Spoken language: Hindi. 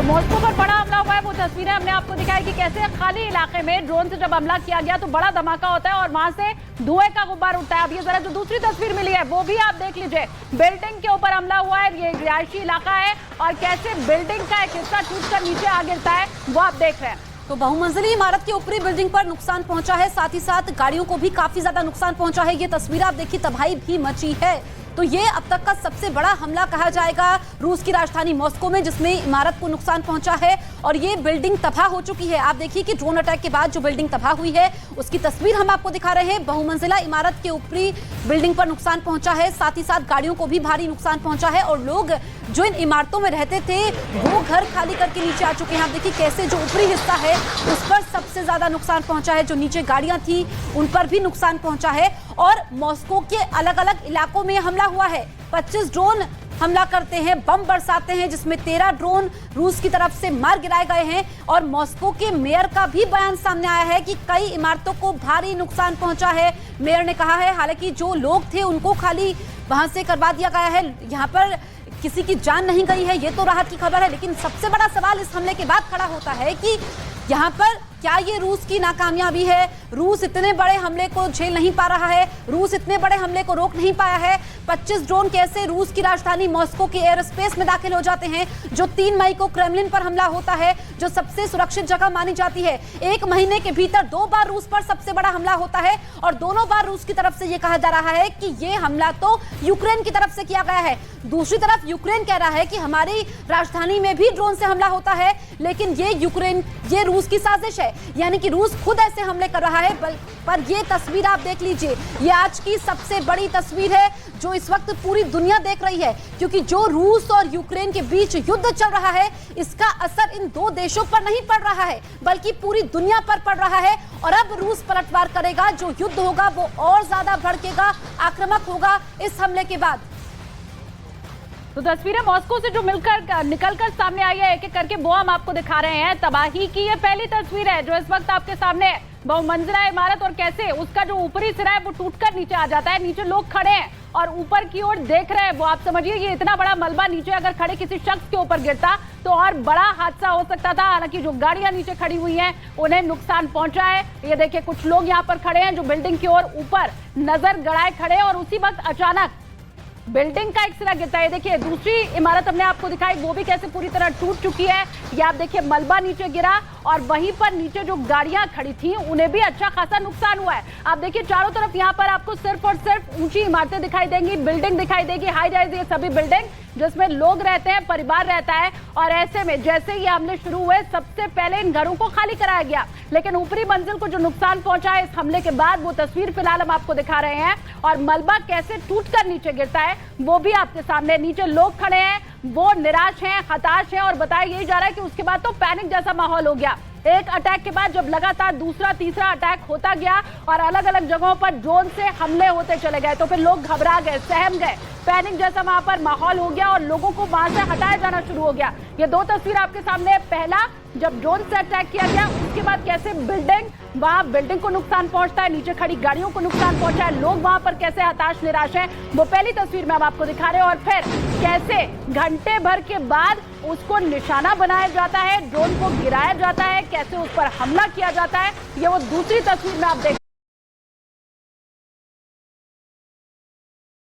मॉस्को पर बड़ा हमला हुआ है, वो तस्वीरें हमने आपको दिखाई कि कैसे खाली इलाके में ड्रोन से जब हमला किया गया तो बड़ा धमाका होता है और वहां से धुएं का गुब्बार उठता है। अब ये जरा जो दूसरी तस्वीर मिली है वो भी आप देख लीजिए, बिल्डिंग के ऊपर हमला हुआ है, ये रिहायशी इलाका है और कैसे बिल्डिंग का एक हिस्सा टूटकर नीचे आ गिरता है वो आप देख रहे हैं। तो बहुमंजिली इमारत के ऊपरी बिल्डिंग पर नुकसान पहुंचा है, साथ ही साथ गाड़ियों को भी काफी ज्यादा नुकसान पहुंचा है। ये तस्वीर आप देखिए, तबाही भी मची है। तो ये अब तक का सबसे बड़ा हमला कहा जाएगा रूस की राजधानी मॉस्को में, जिसमें इमारत को नुकसान पहुंचा है और ये बिल्डिंग तबाह हो चुकी है। आप देखिए कि ड्रोन अटैक के बाद जो बिल्डिंग तबाह हुई है उसकी तस्वीर हम आपको दिखा रहे हैं। बहुमंजिला इमारत के ऊपरी बिल्डिंग पर नुकसान पहुंचा है, साथ ही साथ गाड़ियों को भी भारी नुकसान पहुंचा है और लोग जो इन इमारतों में रहते थे वो घर खाली करके नीचे आ चुके हैं। आप देखिए कैसे जो ऊपरी हिस्सा है उस पर सबसे ज्यादा नुकसान पहुंचा है, जो नीचे गाड़ियां थी उन पर भी नुकसान पहुंचा है। और मॉस्को के अलग अलग इलाकों में हमला हुआ है, 25 ड्रोन हमला करते हैं, बम बरसाते हैं, जिसमें 13 ड्रोन रूस की तरफ से मार गिराए गए हैं। और मॉस्को के मेयर का भी बयान सामने आया है कि कई इमारतों को भारी नुकसान पहुंचा है। मेयर ने कहा है हालांकि जो लोग थे उनको खाली वहां से करवा दिया गया है, यहाँ पर किसी की जान नहीं गई है, ये तो राहत की खबर है। लेकिन सबसे बड़ा सवाल इस हमले के बाद खड़ा होता है कि यहाँ पर क्या ये रूस की नाकामयाबी है? रूस इतने बड़े हमले को झेल नहीं पा रहा है, रूस इतने बड़े हमले को रोक नहीं पाया है। 25 ड्रोन कैसे रूस की राजधानी मॉस्को के एयर स्पेस में दाखिल हो जाते हैं, जो 3 मई को क्रेमलिन पर हमला होता है, जो सबसे सुरक्षित जगह मानी जाती है। 1 महीने के भीतर 2 बार रूस पर सबसे बड़ा हमला होता है और दोनों बार रूस की तरफ से ये कहा जा रहा है कि ये हमला तो यूक्रेन की तरफ से किया गया है। दूसरी तरफ यूक्रेन कह रहा है कि हमारी राजधानी में भी ड्रोन से हमला होता है, लेकिन ये रूस की साजिश है, यानी कि रूस खुद ऐसे हमले कर रहा है। पर ये तस्वीर आप देख लीजिए, ये आज की सबसे बड़ी तस्वीर है जो इस वक्त पूरी दुनिया देख रही है, क्योंकि जो रूस और यूक्रेन के बीच युद्ध चल रहा है इसका असर इन 2 देशों पर नहीं पड़ रहा है बल्कि पूरी दुनिया पर पड़ रहा है। और अब रूस पलटवार करेगा, जो युद्ध होगा वो और ज्यादा भड़केगा, आक्रामक होगा इस हमले के बाद। तो तस्वीरें मॉस्को से जो निकलकर सामने आई है एक एक करके वो हम आपको दिखा रहे हैं। तबाही की ये पहली तस्वीर है जो इस वक्त आपके सामने है, बहुमंजिला इमारत और कैसे उसका जो ऊपरी सिरा है वो टूटकर नीचे आ जाता है। नीचे लोग खड़े हैं और ऊपर की ओर देख रहे हैं। वो आप समझिए ये इतना बड़ा मलबा नीचे अगर खड़े किसी शख्स के ऊपर गिरता तो और बड़ा हादसा हो सकता था। हालांकि जो गाड़ियां नीचे खड़ी हुई हैं उन्हें नुकसान पहुंचा है। ये देखिए कुछ लोग यहाँ पर खड़े हैं जो बिल्डिंग की ओर ऊपर नजर गड़ाए खड़े हैं और उसी वक्त अचानक बिल्डिंग का एक सिरा गिरता है। देखिए दूसरी इमारत हमने आपको दिखाई, वो भी कैसे पूरी तरह टूट चुकी है। ये आप देखिए मलबा नीचे गिरा और वहीं पर नीचे जो गाड़ियां खड़ी थी उन्हें भी अच्छा खासा नुकसान हुआ है। आप देखिए चारों तरफ यहाँ पर आपको सिर्फ और सिर्फ ऊंची इमारतें दिखाई देंगी, बिल्डिंग दिखाई देगी, हाई राइज ये सभी बिल्डिंग जिसमें लोग रहते हैं, परिवार रहता है। और ऐसे में जैसे ये हमले शुरू हुए सबसे पहले इन घरों को खाली कराया गया, लेकिन ऊपरी मंजिल को जो नुकसान पहुंचा है इस हमले के बाद वो तस्वीर फिलहाल हम आपको दिखा रहे हैं। और मलबा कैसे टूटकर नीचे गिरता है वो भी आपके सामने। नीचे लोग खड़े हैं, वो निराश हैं, हताश हैं और बताया यही जा रहा है कि उसके बाद तो पैनिक जैसा माहौल हो गया। एक अटैक के बाद जब लगातार दूसरा तीसरा अटैक होता गया और अलग अलग जगहों पर ड्रोन से हमले होते चले गए तो फिर लोग घबरा गए, सहम गए, पैनिक जैसा वहां पर माहौल हो गया और लोगों को वहां से हटाया जाना शुरू हो गया। ये 2 तस्वीर आपके सामने, पहला जब ड्रोन से अटैक किया गया उसके बाद कैसे बिल्डिंग को नुकसान पहुंचता है, नीचे खड़ी गाड़ियों को नुकसान पहुंचा है, लोग वहां पर कैसे हताश निराश हैं, वो पहली तस्वीर में हम आपको दिखा रहे हैं। और फिर कैसे घंटे भर के बाद उसको निशाना बनाया जाता है, ड्रोन को गिराया जाता है, कैसे उस पर हमला किया जाता है, ये वो दूसरी तस्वीर में आप देख